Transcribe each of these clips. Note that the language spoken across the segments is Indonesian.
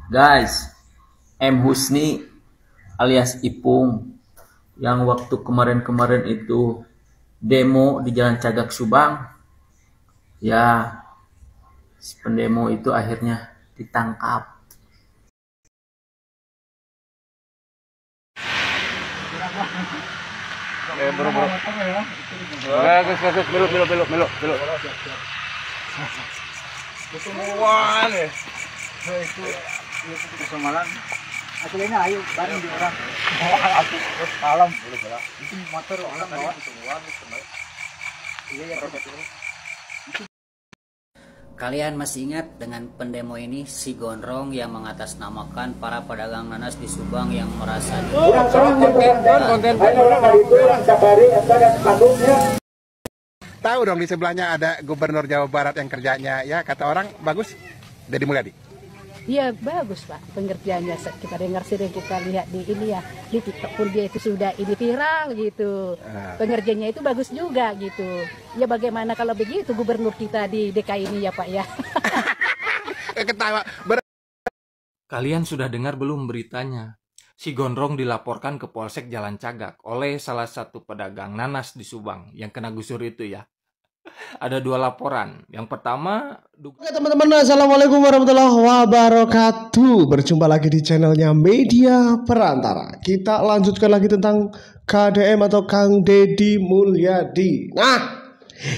Guys, M. Husni alias Ipung yang waktu kemarin-kemarin itu demo di Jalan Cagak Subang, ya si pendemo itu akhirnya ditangkap. Aku ini ayo bareng di orang. Aku terus malam boleh bela. Itu motor orang bawa semua iya ya. Kalian masih ingat dengan pendemo ini, si Gondrong yang mengatasnamakan para pedagang nanas di Subang yang merasa Tahu dong di sebelahnya ada Gubernur Jawa Barat yang kerjanya ya kata orang bagus, Deddy Mulyadi. Iya bagus Pak pengertiannya, kita dengar sering, kita lihat di ini ya di TikTok pun dia itu sudah ini viral gitu. Pengertiannya itu bagus juga gitu. Ya bagaimana kalau begitu gubernur kita di DKI ini ya Pak ya. Ketawa. Kalian sudah dengar belum beritanya? Si Gondrong dilaporkan ke Polsek Jalan Cagak oleh salah satu pedagang nanas di Subang yang kena gusur itu ya. Ada 2 laporan. Yang pertama, oke teman-teman, assalamualaikum warahmatullahi wabarakatuh. Berjumpa lagi di channelnya Media Perantara. Kita lanjutkan lagi tentang KDM atau Kang Deddy Mulyadi. Nah,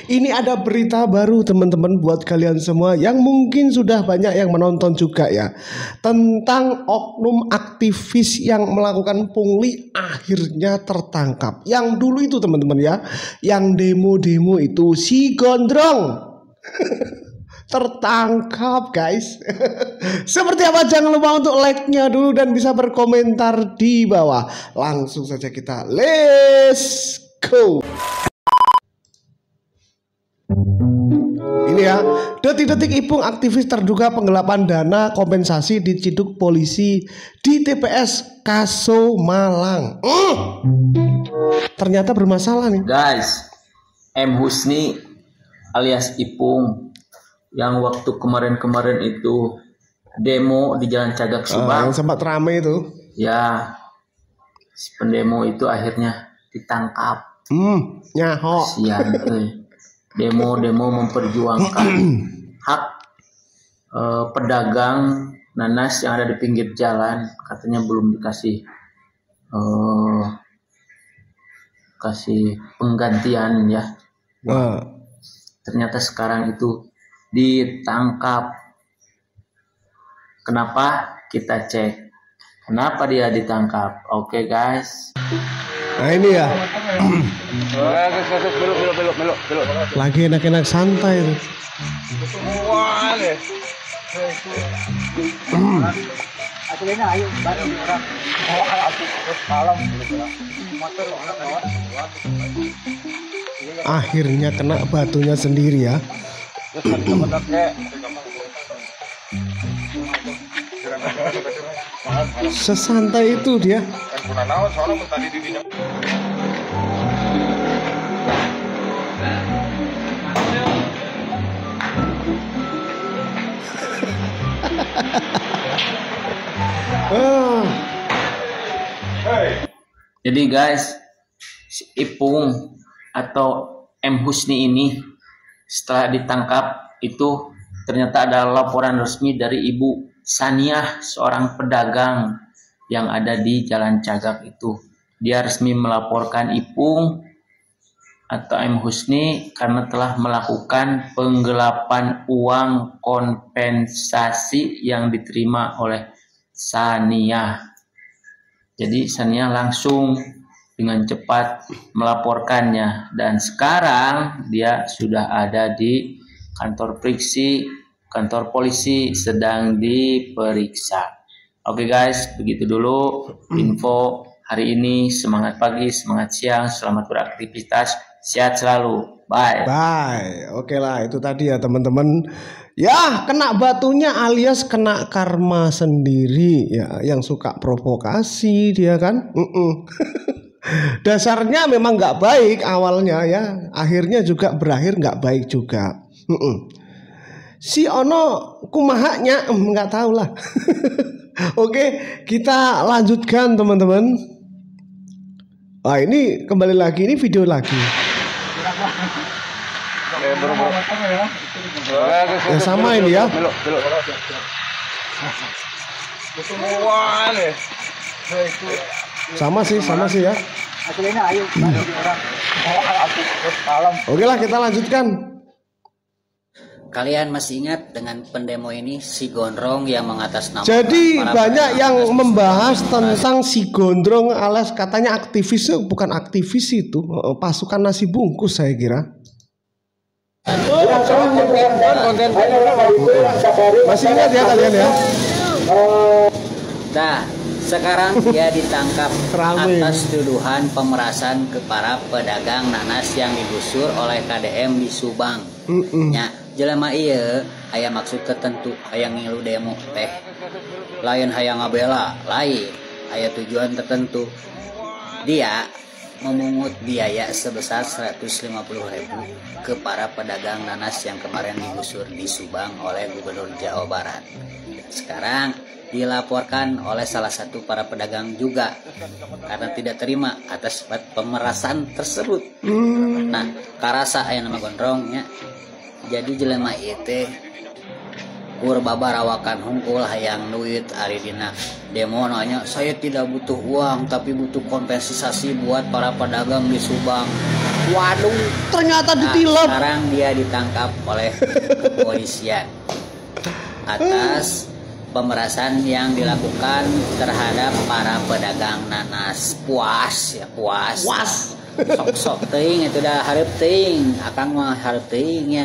ini ada berita baru teman-teman buat kalian semua yang mungkin sudah banyak yang menonton juga ya, tentang oknum aktivis yang melakukan pungli akhirnya tertangkap. Yang dulu itu teman-teman ya, yang demo-demo itu si Gondrong tertangkap guys. Seperti apa, jangan lupa untuk like-nya dulu dan bisa berkomentar di bawah. Langsung saja kita let's go. Ini ya, detik-detik Ipung aktivis terduga penggelapan dana kompensasi diciduk polisi di TPS Kaso Malang. Ternyata bermasalah nih. Guys, M. Husni alias Ipung yang waktu kemarin-kemarin itu demo di Jalan Cagak Subang, yang sempat rame itu. Ya, si pendemo itu akhirnya ditangkap. Nyaho. Sian, demo memperjuangkan hak pedagang nanas yang ada di pinggir jalan, katanya belum dikasih kasih penggantian ya. Ternyata sekarang itu ditangkap. Kenapa? Kita cek kenapa dia ditangkap. Oke guys. Nah ini ya, lagi enak-enak santai tuh. Aku ini ayo bareng di orang. Aku terus malam boleh bela. Motor orang bawa semua Akhirnya kena batunya sendiri ya. Sesantai itu dia. Jadi guys, si Ipung atau M. Husni ini setelah ditangkap itu ternyata ada laporan resmi dari Ibu Saniah, seorang pedagang yang ada di Jalan Cagak itu. Dia resmi melaporkan Ipung atau M. Husni karena telah melakukan penggelapan uang kompensasi yang diterima oleh Saniah. Jadi Saniah langsung dengan cepat melaporkannya dan sekarang dia sudah ada di kantor polisi sedang diperiksa. Oke guys, begitu dulu info hari ini. Semangat pagi, semangat siang, selamat beraktivitas, sehat selalu. Bye. Bye. Oke lah, itu tadi ya teman-teman. Ya, kena batunya alias kena karma sendiri ya, yang suka provokasi dia kan. Dasarnya memang nggak baik awalnya ya, akhirnya juga berakhir nggak baik juga. si ono kumahanya nggak tahu lah. Oke, kita lanjutkan teman-teman. Wah, ini kembali lagi, ini video lagi. Ya sama ini ya. Sama sih ya. Oke lah, kita lanjutkan. Kalian masih ingat dengan pendemo ini si Gondrong yang mengatasnamakan Jadi para banyak pedagang yang nanas di membahas Subang tentang si Gondrong alias katanya aktivis, bukan aktivis itu, pasukan nasi bungkus saya kira. Masih ingat ya kalian ya? Nah, sekarang dia ditangkap Rame. atas tuduhan pemerasan ke para pedagang nanas yang digusur oleh KDM di Subang. Nya, jelema ieu aya maksud tertentu aya ngilu demo teh. Lain hayang ngabela, lain aya tujuan tertentu. Dia memungut biaya sebesar 150.000 ke para pedagang nanas yang kemarin digusur di Subang oleh Gubernur Jawa Barat. Sekarang dilaporkan oleh salah satu para pedagang juga karena tidak terima atas pemerasan tersebut. Nah, karasa aya nama Gondrongnya. Jadi jelema itu kur babarawakan hungkul hayang duit ari dina demo nanya, saya tidak butuh uang tapi butuh kompensasi buat para pedagang di Subang. Waduh, ternyata Nah, ditilap. sekarang dia ditangkap oleh kepolisian atas pemerasan yang dilakukan terhadap para pedagang nanas. Puas. Sok-sok teuing itu dah hareup teuing, akang mah hareup teuing ya.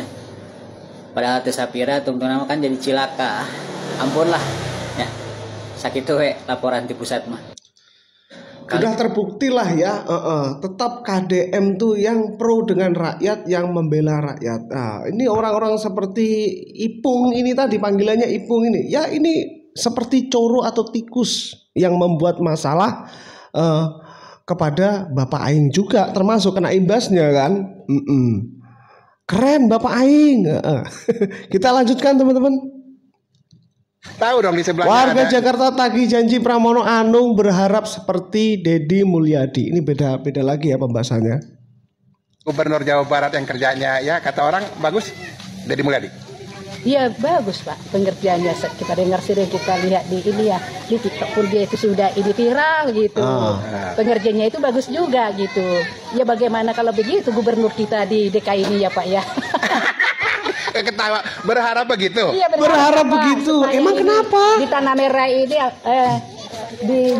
Padahal teu sapira tungtuna kan jadi cilaka. Ampun lah. Ya. Sakitu we laporan di pusat mah. Sudah terbukti lah ya, tetap KDM tuh yang pro dengan rakyat, yang membela rakyat. Nah, ini orang-orang seperti Ipung ini tadi, panggilannya Ipung ini, ya ini seperti coro atau tikus yang membuat masalah kepada Bapak Aing juga, termasuk kena imbasnya kan. Keren Bapak Aing. Kita lanjutkan teman-teman. Tahu dong di sebelahnya Warga ada Jakarta tagih janji Pramono Anung berharap seperti Deddy Mulyadi. Ini beda lagi ya pembahasannya. Gubernur Jawa Barat yang kerjanya ya kata orang bagus, Deddy Mulyadi. Iya bagus Pak pengertiannya, kita dengar sering, kita lihat di ini ya di TikTok pun dia itu sudah ini viral gitu. Pengertiannya itu bagus juga gitu. Ya bagaimana kalau begitu gubernur kita di DKI ini ya Pak ya. Ketawa, berharap begitu. Iya, Berharap Pak, begitu. supaya Emang ini kenapa? Di Tanah Merah ini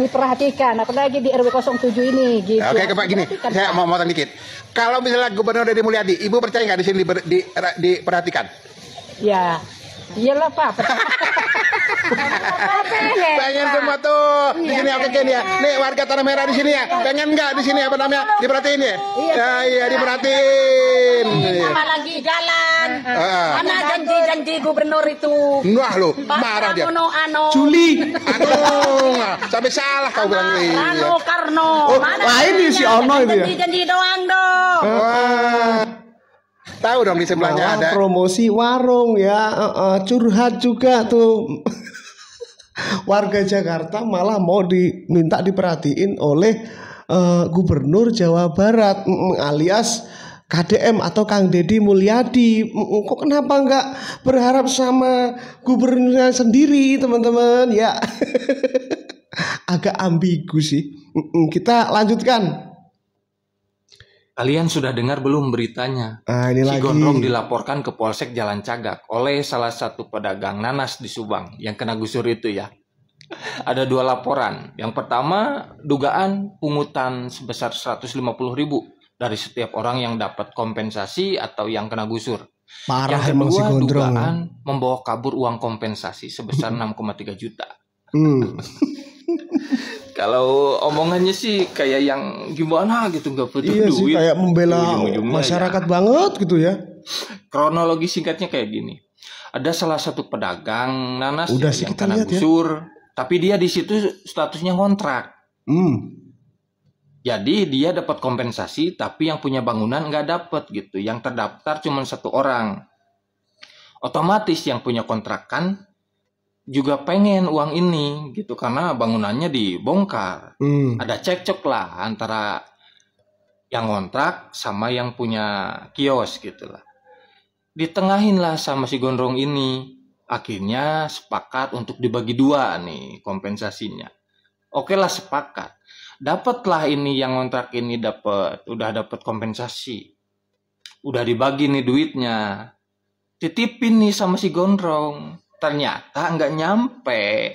diperhatikan, apalagi di RW 07 ini gitu. Oke, Pak gini, saya mau motong dikit. Kalau misalnya Gubernur Deddy Mulyadi, Ibu percaya nggak di sini diperhatikan? Ya, iyalah Pak. Pengen semua tuh di sini oke kan ya. Nih warga Tanah Merah di sini ya. Pengen nggak di sini apa namanya diperhatiin ya? Iya diperhatiin. Sama lagi jalan. Mana janji-janji gubernur itu? Wah lo marah dia. Juli. Aduh, sampai salah kau bilang ini. Karno. Wah ini si Ono itu ya. Janji doang dong. Wah. Tahu dong di sebelahnya ada Promosi warung ya, curhat juga tuh. Warga Jakarta malah mau diminta diperhatiin oleh Gubernur Jawa Barat alias KDM atau Kang Deddy Mulyadi. Kok kenapa nggak berharap sama gubernurnya sendiri teman-teman ya? Agak ambigu sih. Kita lanjutkan. Kalian sudah dengar belum beritanya? Ini Si lagi. Gondrong dilaporkan ke Polsek Jalan Cagak oleh salah satu pedagang nanas di Subang yang kena gusur itu ya. Ada 2 laporan. Yang pertama, dugaan pungutan sebesar 150.000 dari setiap orang yang dapat kompensasi atau yang kena gusur. Parah Yang emang si kedua, Gondrong. dugaan membawa kabur uang kompensasi sebesar 6,3 juta. Kalau omongannya sih kayak yang gimana gitu, nggak butuh Iya sih, duit. kayak membela Ujung-ujungnya masyarakat banget gitu ya. Kronologi singkatnya kayak gini. Ada salah satu pedagang nanas Udah ya, sih yang kita kena lihat ya. gusur, tapi dia di situ statusnya kontrak. Jadi dia dapat kompensasi, tapi yang punya bangunan nggak dapat gitu. Yang terdaftar cuma 1 orang. Otomatis yang punya kontrakan juga pengen uang ini gitu karena bangunannya dibongkar. Ada cekcok lah antara yang ngontrak sama yang punya kios gitu lah. Ditengahin lah sama si Gondrong ini. Akhirnya sepakat untuk dibagi 2 nih kompensasinya. Oke lah sepakat. Dapatlah ini yang ngontrak ini udah dapat kompensasi. Udah dibagi nih duitnya. Titipin nih sama si Gondrong. Ternyata nggak nyampe.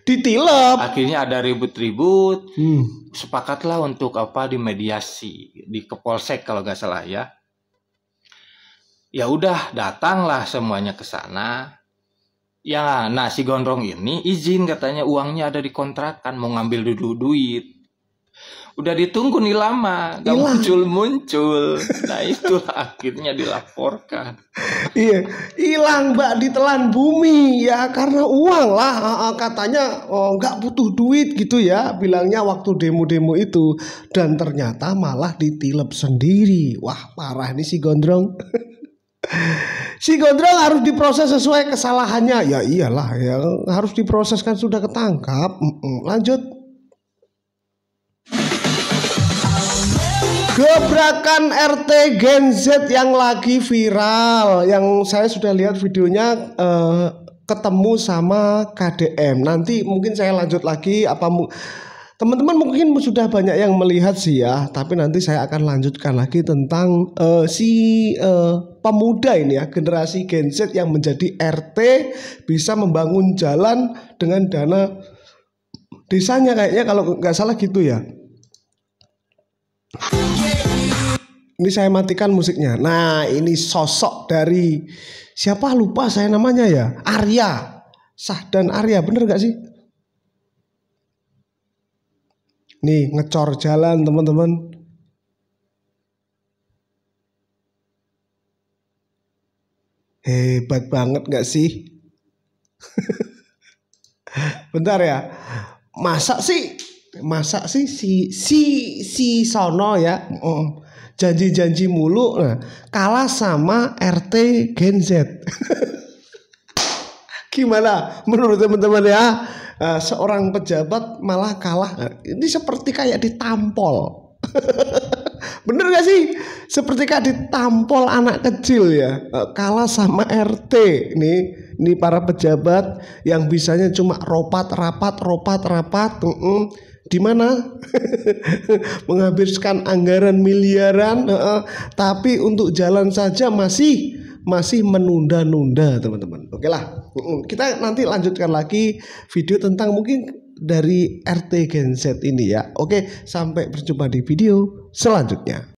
Ditilep. Akhirnya ada ribut-ribut. Sepakatlah untuk dimediasi di Kepolsek kalau nggak salah ya. Ya udah datanglah semuanya ke sana. Ya, nah si Gondrong ini izin katanya uangnya ada di kontrakan, mau ngambil dulu duit. Udah ditunggu nih lama, gak muncul-muncul. Nah itulah akhirnya dilaporkan. Iya, hilang Mbak, ditelan bumi ya karena uang lah, katanya nggak butuh duit gitu ya, bilangnya waktu demo-demo itu, dan ternyata malah ditilep sendiri. Wah parah nih si Gondrong. Si Gondrong harus diproses sesuai kesalahannya. Ya iyalah ya, harus diproses kan sudah ketangkap. Lanjut. Gebrakan RT Gen Z yang lagi viral, yang saya sudah lihat videonya, ketemu sama KDM. Nanti mungkin saya lanjut lagi, teman-teman mungkin sudah banyak yang melihat sih ya, tapi nanti saya akan lanjutkan lagi tentang pemuda ini ya, generasi Gen Z yang menjadi RT bisa membangun jalan dengan dana desanya kayaknya kalau nggak salah gitu ya. Ini saya matikan musiknya. Nah ini sosok dari siapa lupa saya namanya ya, Arya, Sahdan Arya, bener gak sih? Nih ngecor jalan teman-teman. Hebat banget gak sih? Bentar ya. Masa sih si Sono ya, janji-janji mulu, kalah sama RT Gen Z. Gimana menurut teman-teman ya? Seorang pejabat malah kalah. Ini seperti kayak ditampol. Bener gak sih? Seperti kayak ditampol anak kecil ya. Kalah sama RT. Ini para pejabat yang bisanya cuma ropat rapat. Di mana? Menghabiskan anggaran miliaran, tapi untuk jalan saja masih menunda-nunda teman-teman. Oke lah, kita nanti lanjutkan lagi video tentang mungkin dari RT Gen Z ini ya. Oke, sampai berjumpa di video selanjutnya.